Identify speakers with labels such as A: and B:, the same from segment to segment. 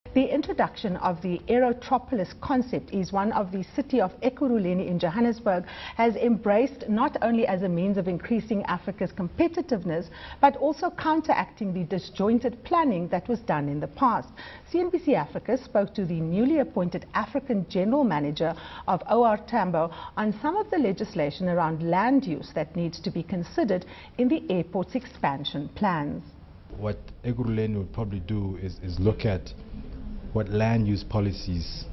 A: The introduction of the Aerotropolis concept is one of the city of Ekurhuleni in Johannesburg has embraced not only as a means of increasing Africa's competitiveness, but also counteracting the disjointed planning that was done in the past. CNBC Africa spoke to the newly appointed African General Manager of O.R Tambo on some of the legislation around land use that needs to be considered in the airport's expansion plans.
B: What Ekurhuleni would probably do is look at what land use policies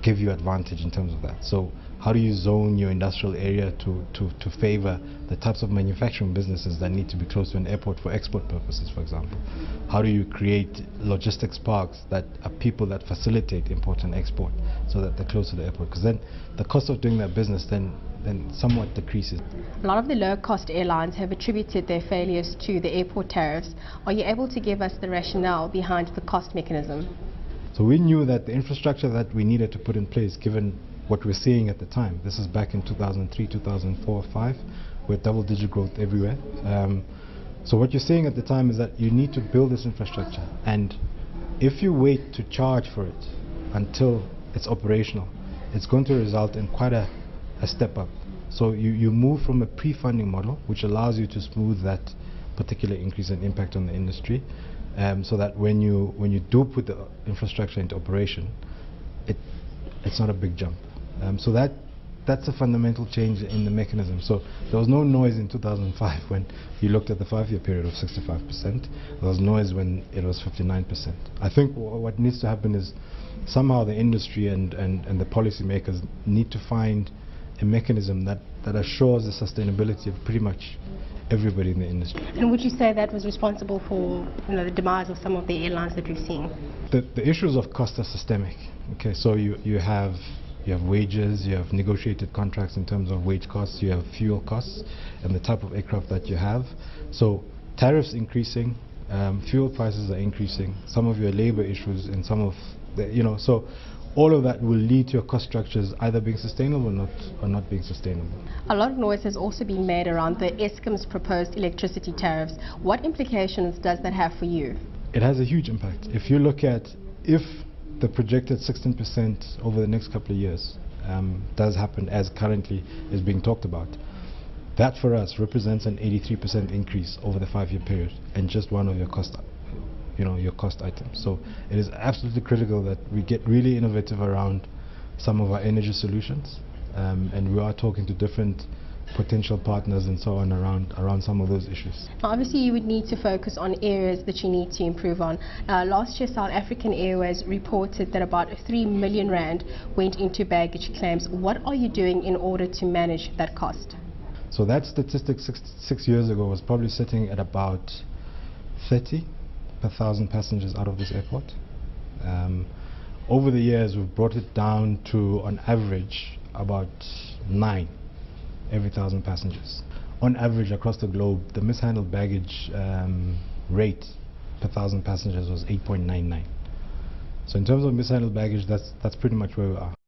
B: give you advantage in terms of that. So how do you zone your industrial area to favor the types of manufacturing businesses that need to be close to an airport for export purposes, for example? How do you create logistics parks that are people that facilitate import and export so that they're close to the airport? Because then the cost of doing that business then somewhat decreases.
C: A lot of the low-cost airlines have attributed their failures to the airport tariffs. Are you able to give us the rationale behind the cost mechanism?
B: So we knew that the infrastructure that we needed to put in place, given what we're seeing at the time, this is back in 2003, 2004, 5, with double-digit growth everywhere. So what you're saying at the time is that you need to build this infrastructure, and if you wait to charge for it until it's operational, it's going to result in quite a step up. So you move from a pre-funding model, which allows you to smooth that particular increase in impact on the industry, so that when you do put the infrastructure into operation, it's not a big jump. So that's a fundamental change in the mechanism. So there was no noise in 2005 when you looked at the 5-year period of 65%. There was noise when it was 59%. I think what needs to happen is somehow the industry and the policymakers need to find a mechanism that assures the sustainability of pretty much everybody in the industry.
C: And would you say that was responsible for the demise of some of the airlines that we've seen?
B: The issues of cost are systemic. Okay, so you have wages, you have negotiated contracts in terms of wage costs, you have fuel costs and the type of aircraft that you have. So tariffs increasing, fuel prices are increasing, some of your labor issues and some of the, so all of that will lead to your cost structures either being sustainable or not being sustainable.
C: A lot of noise has also been made around the Eskom's proposed electricity tariffs. What implications does that have for you?
B: It has a huge impact. If you look at if the projected 16% over the next couple of years does happen as currently is being talked about, that for us represents an 83% increase over the 5-year period and just one of your cost items. So it is absolutely critical that we get really innovative around some of our energy solutions, and we are talking to different potential partners and so on around some of those issues.
C: Now, obviously you would need to focus on areas that you need to improve on. Last year South African Airways reported that about 3 million rand went into baggage claims. What are you doing in order to manage that cost?
B: So that statistic six years ago was probably sitting at about 30 per 1,000 passengers out of this airport. Over the years we've brought it down to on average about 9 every 1,000 passengers. On average across the globe, the mishandled baggage rate per 1,000 passengers was 8.99. So in terms of mishandled baggage, that's pretty much where we are.